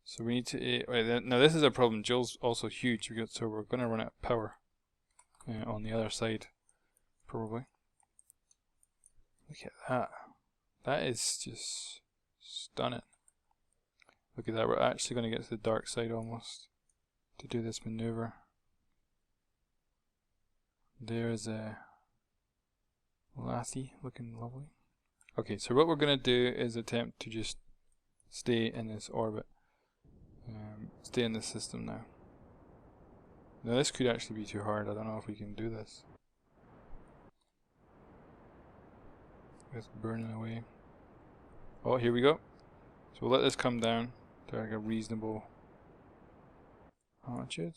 So we need to, wait, now this is a problem. Jool's also huge, so we're going to run out of power on the other side, probably. Look at that. That is just stunning. Look at that, we're actually going to get to the dark side almost to do this maneuver. There's a lassie looking lovely. Okay, so what we're going to do is attempt to just stay in this orbit. Stay in this system now. Now this could actually be too hard, I don't know if we can do this. It's burning away. Oh, here we go. So we'll let this come down to like a reasonable altitude.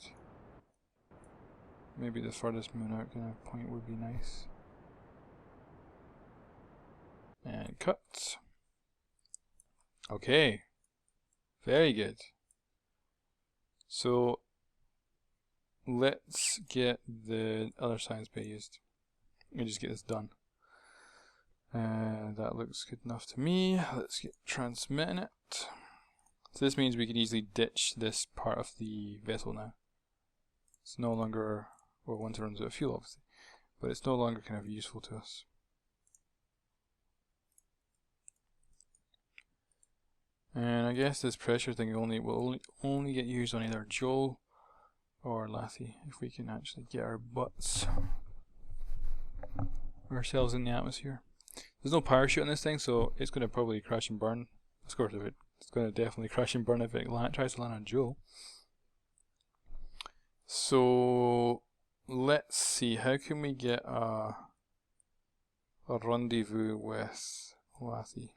Maybe the furthest moon out kind of point would be nice. And cut. Okay. Very good. So let's get the other science bay used. Let me just get this done. That looks good enough to me. Let's get transmitting it. So this means we can easily ditch this part of the vessel now. It's no longer, well, once it runs out of fuel obviously, but it's no longer kind of useful to us. And I guess this pressure thing will only get used on either Jool or Lassie if we can actually get our butts ourselves in the atmosphere. There's no parachute on this thing, so it's going to probably crash and burn. Of course, it's going to definitely crash and burn if it tries to land on Jool. So let's see, how can we get a rendezvous with Lassie?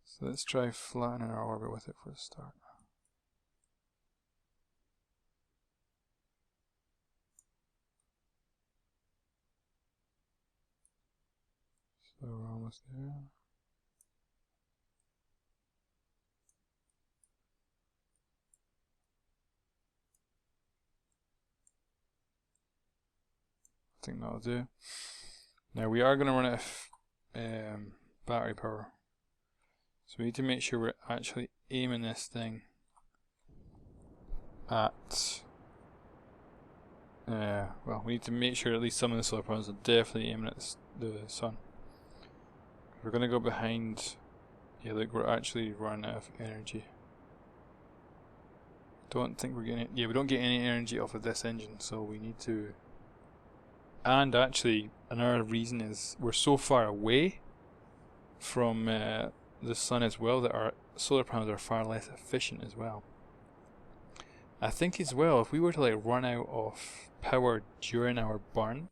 So let's try flattening our orbit with it for a start. So we're almost there. I think that'll do. Now we are going to run out of battery power. So we need to make sure we're actually aiming this thing at, well, we need to make sure at least some of the solar panels are definitely aiming at the sun. We're going to go behind, yeah, look, we're actually running out of energy. Don't think we're getting, yeah, we don't get any energy off of this engine, so we need to, and actually another reason is we're so far away from the sun as well that our solar panels are far less efficient as well. I think as well, if we were to like run out of power during our burn,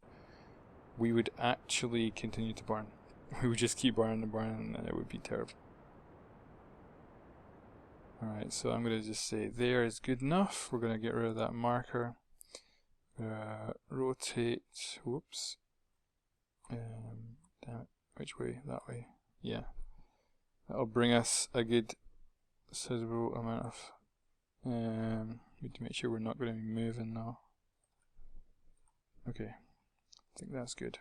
we would actually continue to burn. We would just keep burning and burning, and it would be terrible. Alright, so I'm going to just say there is good enough. We're going to get rid of that marker. Rotate, whoops. Damn it, which way? That way. Yeah. That'll bring us a good sizable amount of, need to make sure we're not going to be moving now. Okay, I think that's good.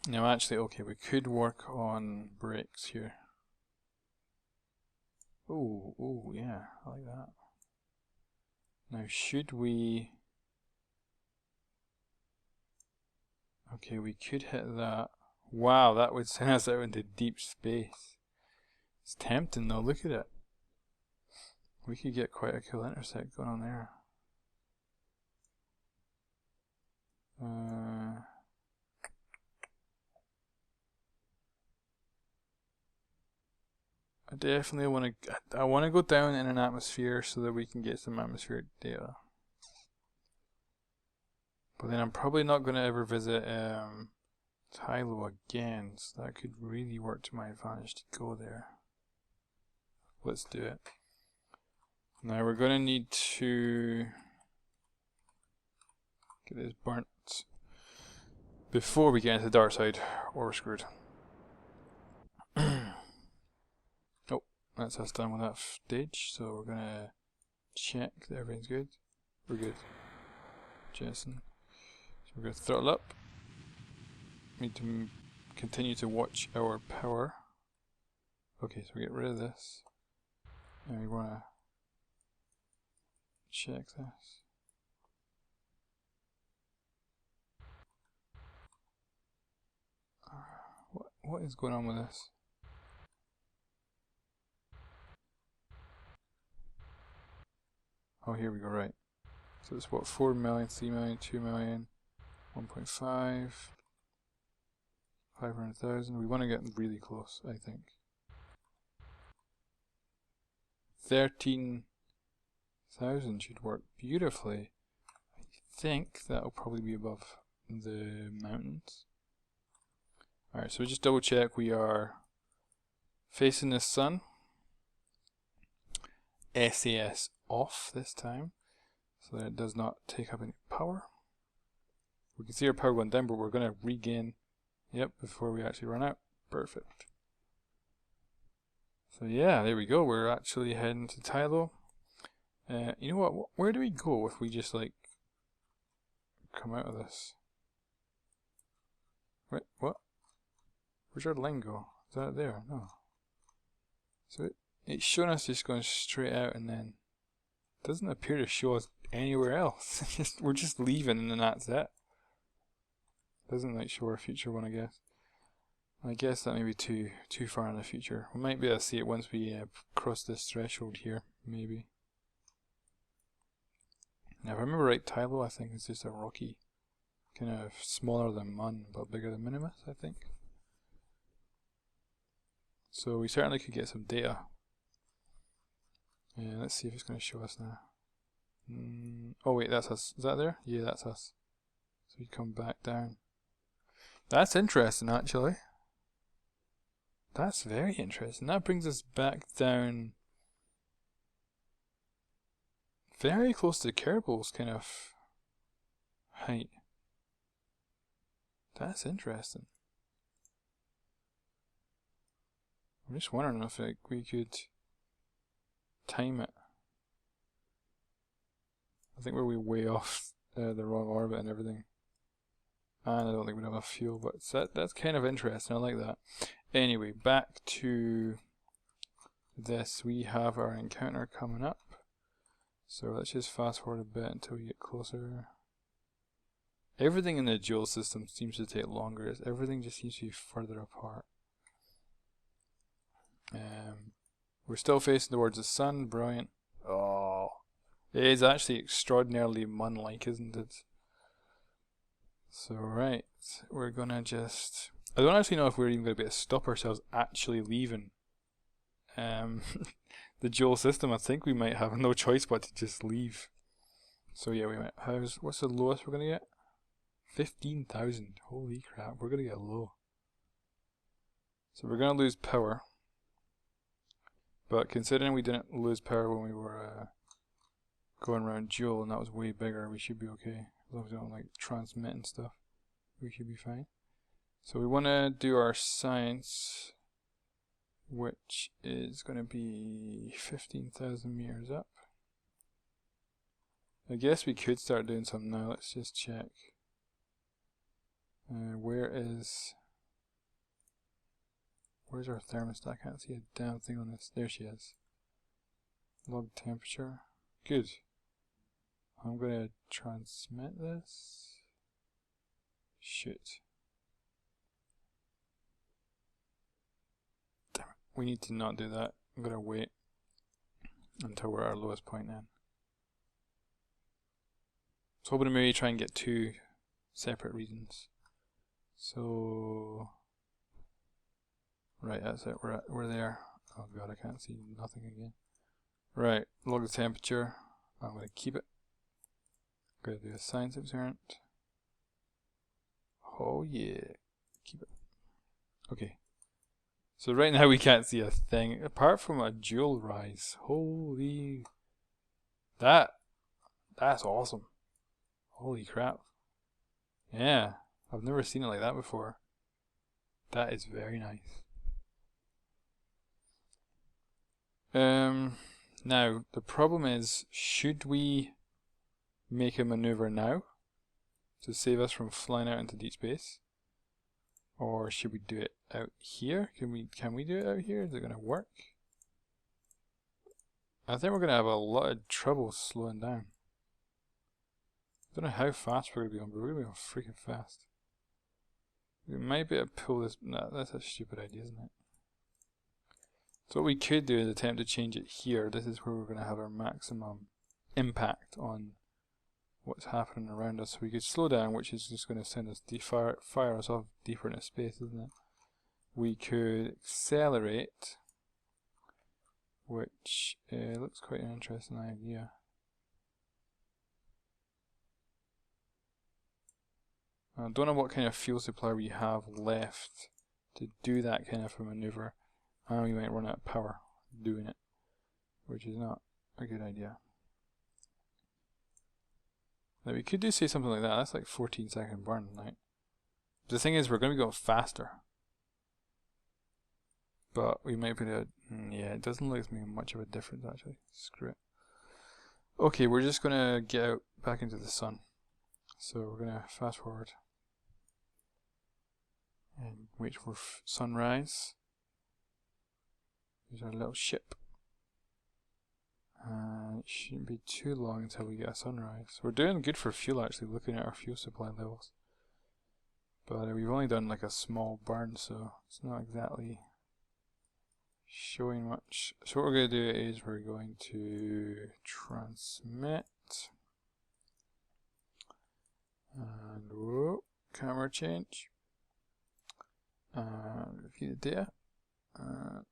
Now actually, okay, we could work on brakes here. Oh yeah, I like that. Now should we, okay, we could hit that. Wow, that would send us out into deep space. It's tempting though, look at it. We could get quite a cool intersect going on there. I definitely want to, I want to go down in an atmosphere so that we can get some atmospheric data. But then I'm probably not going to ever visit Tylo again, so that could really work to my advantage to go there. Let's do it. Now we're going to need to get this burnt before we get into the dark side, or we're screwed. Oh, that's us done with that stage, so we're going to check that everything's good. We're good. Jason. So we're going to throttle up. Need to continue to watch our power. Okay, so we get rid of this. And we want to check this. What is going on with this? Oh, here we go, right. So it's what, 4 million, 3 million, 2 million, 1.5, 500,000. We want to get really close, I think. 13,000 should work beautifully. I think that'll probably be above the mountains. Alright, so just double check we are facing the sun. SAS off this time, so that it does not take up any power. We can see our power going down, but we're going to regain, yep, before we actually run out. Perfect. So yeah, there we go. We're actually heading to Tylo. You know what? Where do we go if we just like come out of this? Wait, what? Where's our line go? Is that there? No. So it's showing us just going straight out, and then doesn't appear to show us anywhere else. We're just leaving, and then that's it. Doesn't like show our future one, I guess. I guess that may be too far in the future. We might be able to see it once we cross this threshold here, maybe. Now, if I remember right, Tylo, I think, is just a rocky, kind of smaller than Mun, but bigger than Minimus, I think. So we certainly could get some data. Let's see if it's going to show us now. Oh wait, that's us. Is that there? Yeah, that's us. So we come back down. That's interesting, actually. That's very interesting. That brings us back down very close to Kerbal's kind of height. That's interesting. I'm just wondering if we could time it. I think we're way off the wrong orbit and everything. And I don't think we have enough fuel, but that's kind of interesting. I like that. Anyway, back to this. We have our encounter coming up. So let's just fast forward a bit until we get closer. Everything in the Jool system seems to take longer. Everything just seems to be further apart. We're still facing towards the sun. Brilliant. Oh, it is actually extraordinarily Mun-like, isn't it? So right, we're gonna just... I don't actually know if we're even going to be able to stop ourselves actually leaving the Jool system. I think we might have no choice but to just leave. So yeah, we might. What's the lowest we're going to get? 15,000. Holy crap, we're going to get low. So we're going to lose power. But considering we didn't lose power when we were going around Jool, and that was way bigger, we should be okay. As long as we don't like transmit and stuff, we should be fine. So we want to do our science, which is going to be 15,000 meters up. I guess we could start doing something now. Let's just check. Where's our thermostat? I can't see a damn thing on this. There she is. Log temperature. Good. I'm going to transmit this. Shoot. Damn it. We need to not do that. I'm going to wait until we're at our lowest point then. I was hoping to maybe try and get 2 separate readings. So... Right, that's it. We're there. Oh god, I can't see nothing again. Right, log the temperature. I'm going to keep it. I'm going to do a science experiment. Oh yeah, keep it. Okay. So right now we can't see a thing apart from a Jool rise. Holy, that's awesome. Holy crap. Yeah, I've never seen it like that before. That is very nice. Now the problem is, should we make a maneuver now to save us from flying out into deep space? Or should we do it out here? Can we do it out here? Is it going to work? I think we're going to have a lot of trouble slowing down. I don't know how fast we're going to be on, but we're going to be on freaking fast. We might be able to pull this. No, that's a stupid idea, isn't it? So what we could do is attempt to change it here. This is where we're going to have our maximum impact on what's happening around us. So we could slow down, which is just going to send us fire us off deeper into space, isn't it? We could accelerate, which looks quite an interesting idea. I don't know what kind of fuel supply we have left to do that kind of a maneuver, and we might run out of power doing it, which is not a good idea. Now we could do say something like that. That's like 14-second burn, right? The thing is, we're going to be going faster, but we might be able to. Yeah, it doesn't look like it's making much of a difference actually. Screw it. Okay, we're just going to get out back into the sun. So we're going to fast forward and wait for sunrise. Here's our little ship. It shouldn't be too long until we get a sunrise. We're doing good for fuel actually, looking at our fuel supply levels. But we've only done like a small burn, so it's not exactly showing much. So what we're going to do is we're going to transmit. And whoa, camera change. Review the data.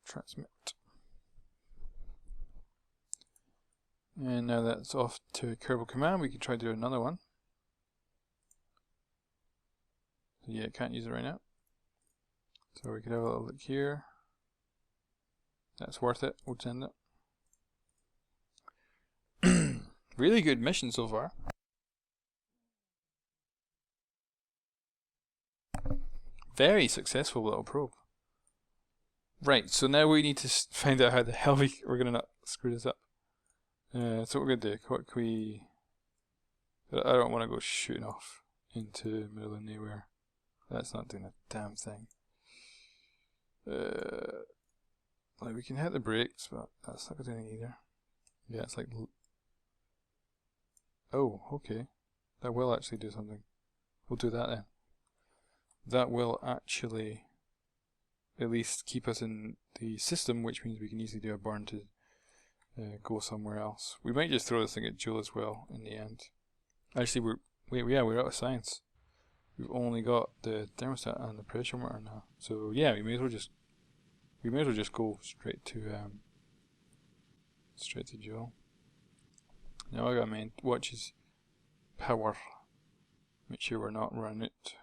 Transmit. And now that's off to Kerbal Command, we can try to do another one. So yeah, can't use it right now. So we could have a little look here. That's worth it, we'll send it. Really good mission so far. Very successful little probe. Right, so now we need to find out how the hell we're going to not screw this up. So what we're going to do, what can we... I don't want to go shooting off into the middle of nowhere. That's not doing a damn thing. Like we can hit the brakes, but that's not doing it either. Yeah, it's like... Oh, okay. That will actually do something. We'll do that then. That will actually at least keep us in the system, which means we can easily do a burn to go somewhere else. We might just throw this thing at Jool as well in the end. Actually, we're out of science. We've only got the thermostat and the pressure meter now. So yeah, we may as well just go straight to Jool. Now I gotta watch his power. Make sure we're not running it.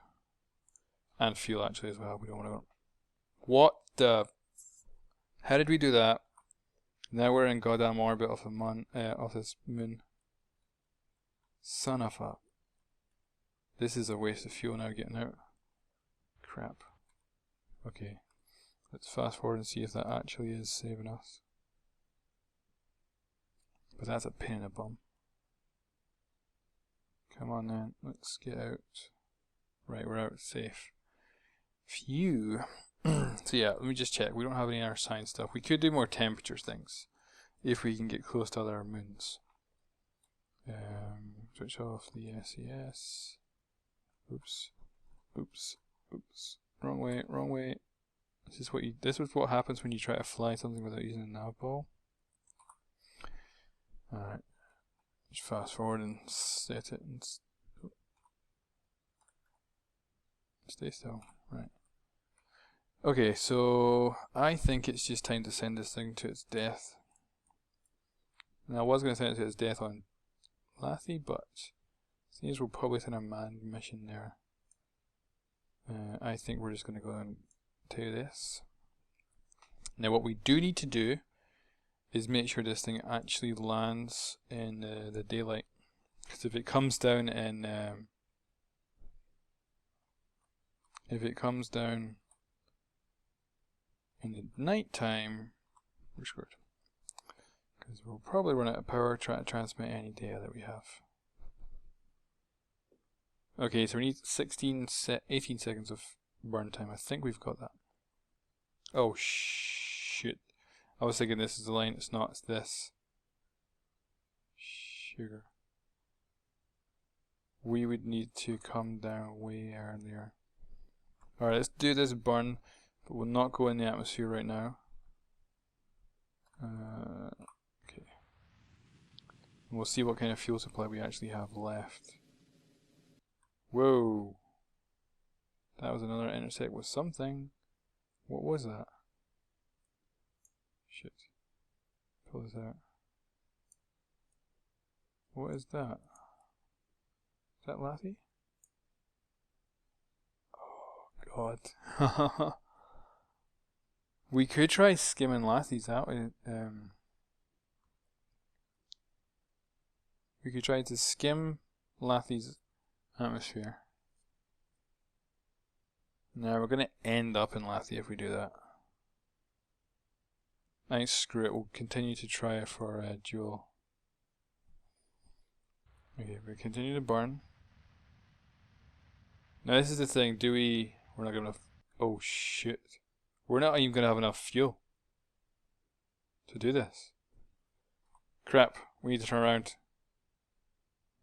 And fuel actually as well. We don't want to. What the? How did we do that? Now we're in goddamn orbit of this moon. Son of a. This is a waste of fuel now getting out. Crap. Okay. Let's fast forward and see if that actually is saving us. But that's a pain in the bum. Come on then. Let's get out. Right, we're out safe. Phew. So yeah, let me just check. We don't have any other science stuff. We could do more temperature things if we can get close to other moons. Switch off the SES. Oops. Oops. Oops. Wrong way. Wrong way. This is what happens when you try to fly something without using a nav ball. Alright. Just fast forward and set it and stay still. Right. Okay, so I think it's just time to send this thing to its death. Now I was going to send it to its death on Lathy, but seems we'll probably send a manned mission there. I think we're just going to go and do this. Now what we do need to do is make sure this thing actually lands in the daylight. Because if it comes down in the night time, we're screwed. Because we'll probably run out of power trying to transmit any data that we have. Okay, so we need 18 seconds of burn time. I think we've got that. Oh shit. I was thinking this is the line. It's not. It's this. Sugar. We would need to come down way earlier. Alright, let's do this burn, but we'll not go in the atmosphere right now. Okay. And we'll see what kind of fuel supply we actually have left. Whoa! That was another intersect with something. What was that? Shit. Pull this out. What is that? Is that Lathy? Oh god. We could try skimming Lathies out. We could try to skim Lathy's atmosphere. Now we're going to end up in Lathy if we do that. I think screw it, we'll continue to try it for Jool. Okay, we continue to burn. Now this is the thing, we're not gonna, oh shit. We're not even gonna have enough fuel to do this. Crap, we need to turn around.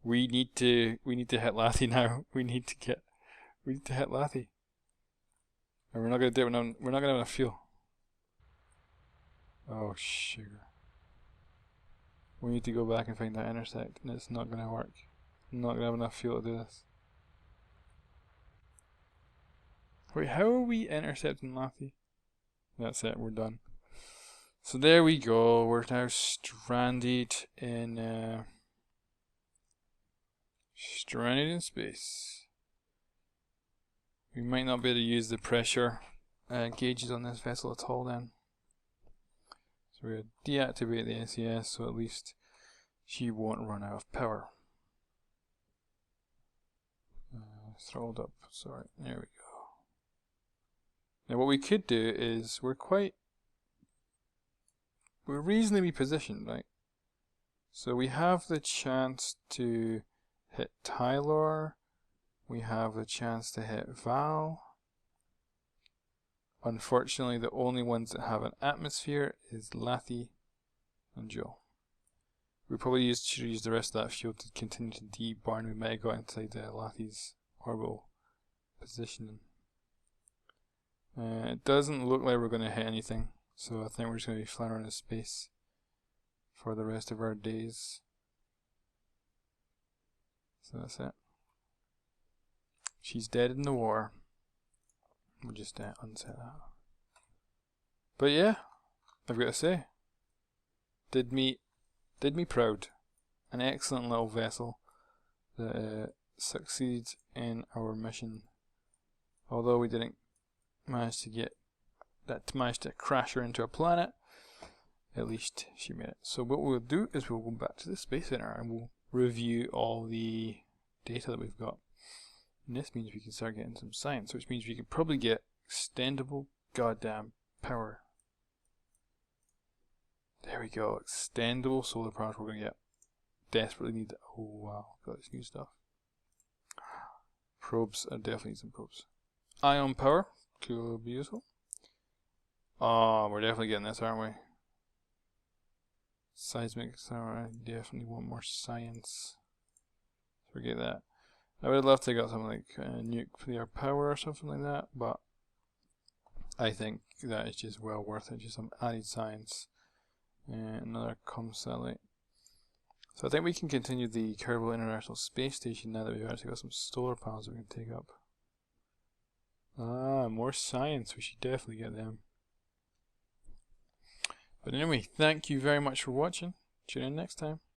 We need to hit Lathy now. We need to hit Lathy. And we're not gonna do it, we're not gonna have enough fuel. Oh sugar. We need to go back and find that intersect, and it's not gonna work. I'm not gonna have enough fuel to do this. Wait, how are we intercepting Lathy? That's it, we're done. So there we go, we're now stranded in space. We might not be able to use the pressure gauges on this vessel at all then. So we'll deactivate the SES so at least she won't run out of power. Throttled up, sorry, there we go. Now what we could do is, we're reasonably positioned, right? So we have the chance to hit Tylor, we have the chance to hit Val. Unfortunately, the only ones that have an atmosphere is Lathy and Jool. We probably should use the rest of that fuel to continue to deburn. We might have got inside Lathy's orbital positioning. It doesn't look like we're going to hit anything, so I think we're just going to be flying around in space for the rest of our days. So that's it. She's dead in the war. We'll just unset that. But yeah, I've got to say, did me proud. An excellent little vessel that succeeded in our mission. Although we didn't manage to crash her into a planet, at least she made it. So what we'll do is we'll go back to the Space Center and we'll review all the data that we've got. And this means we can start getting some science, which means we can probably get extendable goddamn power. There we go, extendable solar power we're going to get. Desperately need that. Oh wow, got this new stuff. Probes, I definitely need some probes. Ion power, cool, beautiful. Oh, we're definitely getting this, aren't we? Seismic, I definitely want more science. Forget that. I would love to get something like nuclear power or something like that, but I think that is just well worth it, just some added science. Another comm satellite. So I think we can continue the Kerbal International Space Station now that we've actually got some solar panels we can take up. Ah, more science, we should definitely get them. But anyway, thank you very much for watching. Tune in next time.